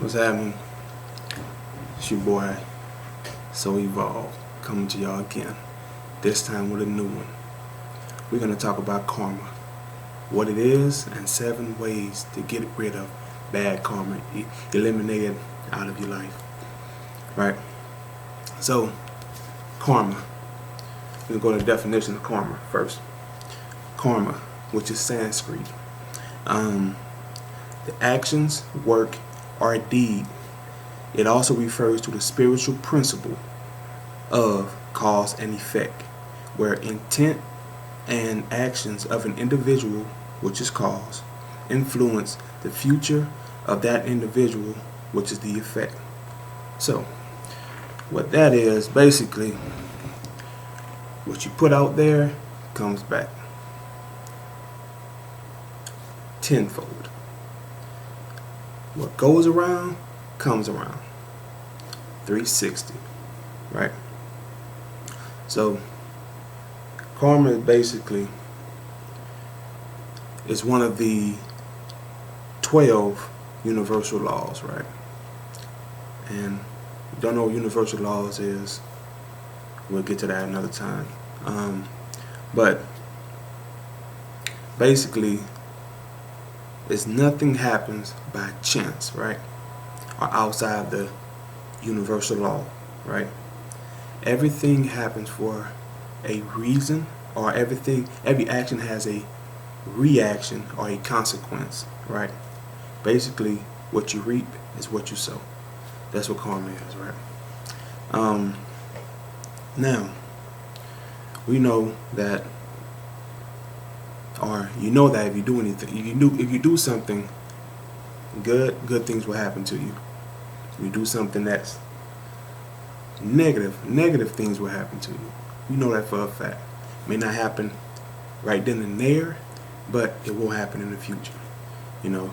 What's happening? It's your boy, So Evolved, coming to y'all again. This time with a new one. We're going to talk about karma, what it is, and 7 ways to get rid of bad karma, eliminate it out of your life. Right? So, karma. We're going to go to the definition of karma first. Karma, which is Sanskrit. The actions, work, or deed. It also refers to the spiritual principle of cause and effect, where intent and actions of an individual, which is cause, influence the future of that individual, which is the effect. So, what that is, basically, what you put out there comes back tenfold. What goes around comes around 360, right? So karma basically is one of the 12 universal laws, right? And if you don't know what universal laws is, we'll get to that another time. But basically, it's nothing happens by chance, right? Or outside the universal law, right? Everything happens for a reason, or every action has a reaction or a consequence, right? Basically, what you reap is what you sow. That's what karma is, right? Now, we know that, or you know that if you do anything, if you do something good things will happen to you. If you do something that's negative things will happen to you. You know that for a fact. It may not happen right then and there, but it will happen in the future. You know,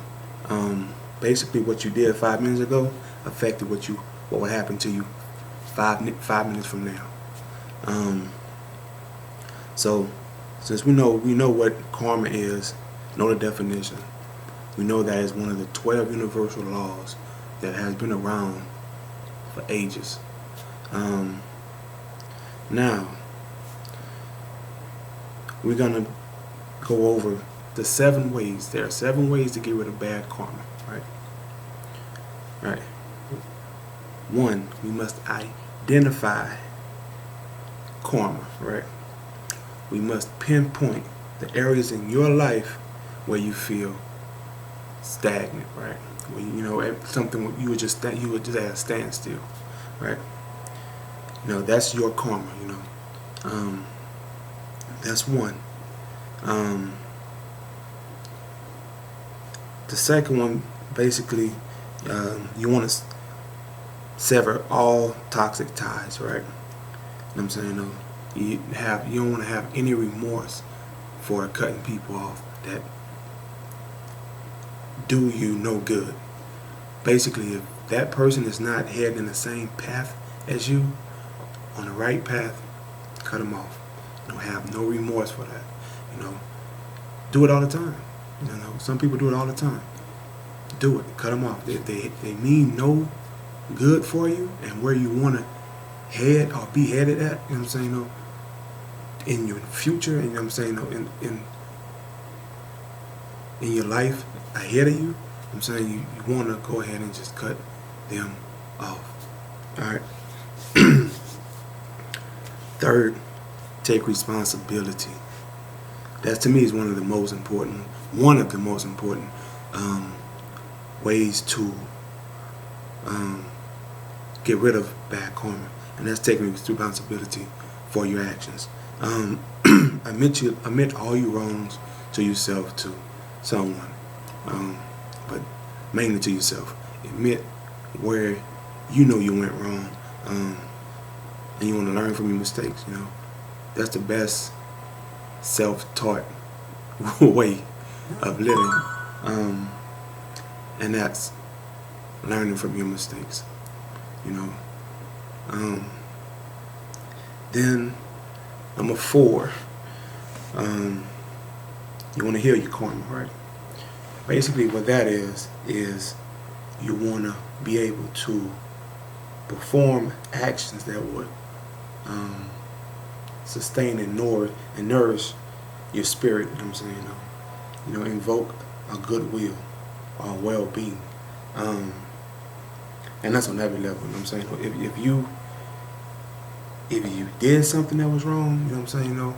basically what you did 5 minutes ago affected what will happen to you 5 minutes from now. So since we know what karma is, know the definition, we know that it's one of the 12 universal laws that has been around for ages. Now, we're going to go over the 7 ways. There are 7 ways to get rid of bad karma, right? Right. 1, we must identify karma, right? We must pinpoint the areas in your life where you feel stagnant, right? Where, you know, something you would just at a standstill, right? You know, that's your karma. You know, that's 1. The second one, basically, you want to sever all toxic ties, right? You know what I'm saying? No. You don't want to have any remorse for cutting people off that do you no good. Basically, if that person is not heading in the same path as you, on the right path, cut them off. You know, have no remorse for that. You know, do it all the time. You know, some people do it all the time. Do it. Cut them off. They mean no good for you and where you want to head or be headed at. You know what I'm saying? You know, in your future, and you know what I'm saying, in your life ahead of you, I'm saying you want to go ahead and just cut them off. Alright. 3rd, take responsibility. That to me is one of the most important ways to get rid of bad karma, and that's taking responsibility for your actions. Admit all your wrongs to yourself, to someone, but mainly to yourself. Admit where you know you went wrong, and you want to learn from your mistakes. You know, that's the best self-taught way of living, and that's learning from your mistakes. You know, then number 4, you want to heal your karma, right? Basically what that is you want to be able to perform actions that would sustain and nourish your spirit. You know what I'm saying? Invoke a goodwill or well-being, and that's on every level. You know what I'm saying? If you did something that was wrong, you know what I'm saying?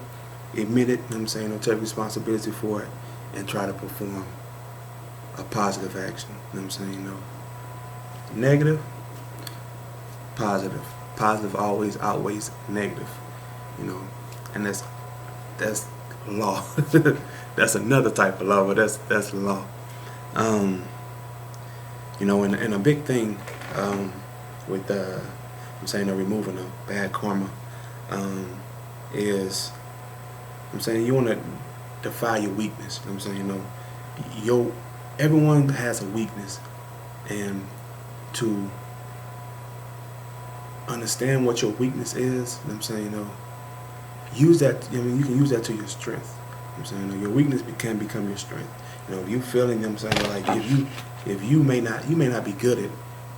Admit it. You know what I'm saying? Take responsibility for it and try to perform a positive action. You know what I'm saying? Negative, positive. Positive always outweighs negative. And that's law. That's another type of law, but that's law. And a big thing with I'm saying removing the bad karma is I'm saying you want to defy your weakness. You know what I'm saying? Everyone has a weakness, and to understand what your weakness is, you know what I'm saying? Use that. You can use that to your strength. You know what I'm saying? Your weakness can become your strength. If you feeling, you know what I'm saying, like if you may not be good at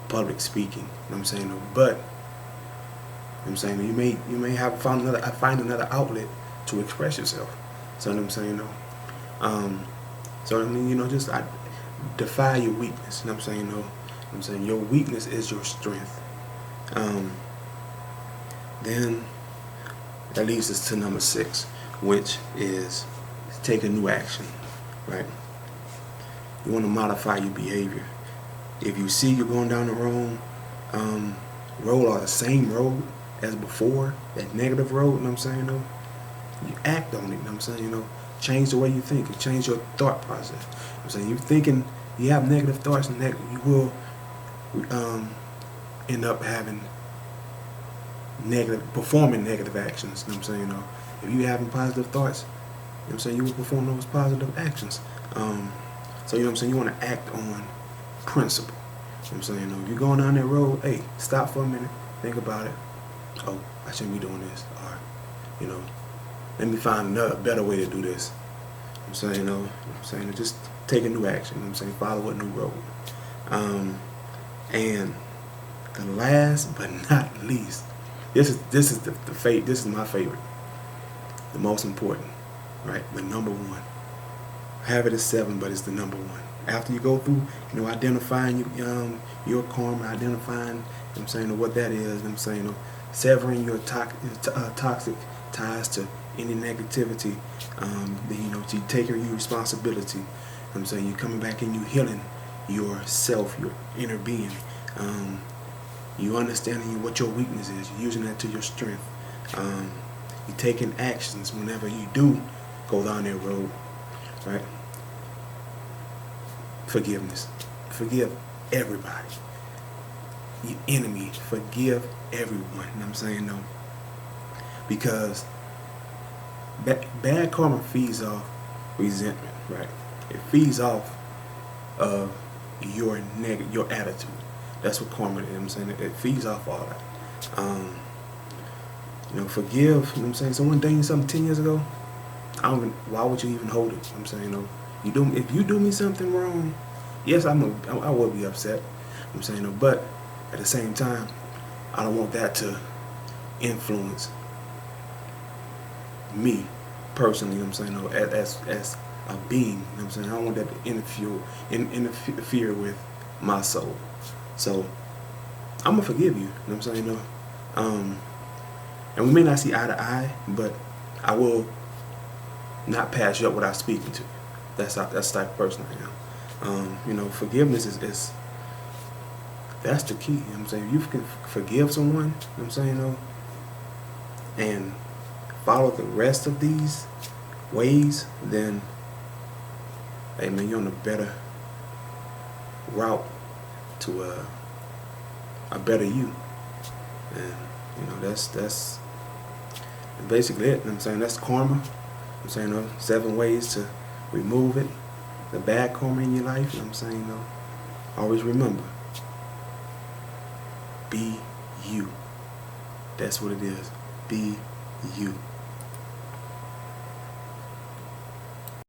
public speaking, you know what I'm saying, but you know what I'm saying, you may have find another outlet to express yourself. So you know what I'm saying, just defy your weakness. You know what I'm saying, your weakness is your strength. Then that leads us to number 6, which is take a new action, right? You want to modify your behavior. If you see you're going down the wrong road or the same road as before, that negative road, you know what I'm saying, you act on it, you know what I'm saying, change the way you think and change your thought process. You know what I'm saying, you're thinking, you have negative thoughts and you will end up performing negative actions. You know what I'm saying, if you having positive thoughts, you know what I'm saying, you will perform those positive actions. So you know what I'm saying, you want to act on principle. You know what I'm saying, if you're going down that road, hey, stop for a minute, think about it. Oh, I shouldn't be doing this, or let me find another better way to do this. You know what I'm saying, just take a new action. You know what I'm saying, follow a new road. And the last but not least, this is my favorite, the most important, right? The number 1. I have it as 7, but it's the number 1. After you go through, identifying your karma, identifying, you know what I'm saying, what that is, you know what I'm saying, severing your toxic ties to any negativity, you taking your responsibility. You know what I'm saying, you coming back and you healing yourself, your inner being. You understanding what your weakness is, you using that to your strength. You taking actions whenever you do go down that road, right? Forgiveness. Forgive everybody. Your enemy, forgive everyone. You know what I'm saying, because bad karma feeds off resentment, right? It feeds off of your attitude. That's what karma is. You know what I'm saying, it feeds off all that. Forgive. You know what I'm saying, someone done you something 10 years ago. Why would you even hold it? You know what I'm saying, if you do me something wrong, yes, I will be upset. You know what I'm saying, but at the same time, I don't want that to influence me personally. You know what I'm saying, as a being. You know what I'm saying, I don't want that to interfere with my soul. So I'm gonna forgive you. You know what I'm saying, and we may not see eye to eye, but I will not pass you up without speaking to you. That's the type of person I am. Forgiveness is that's the key. You know what I'm saying? If you can forgive someone, you know what I'm saying, and follow the rest of these ways, then hey man, you're on a better route to a better you. And that's basically it. You know what I'm saying, that's karma. I'm saying 7 ways to remove it, the bad karma in your life. You know what I'm saying, always remember, be you. That's what it is. Be you.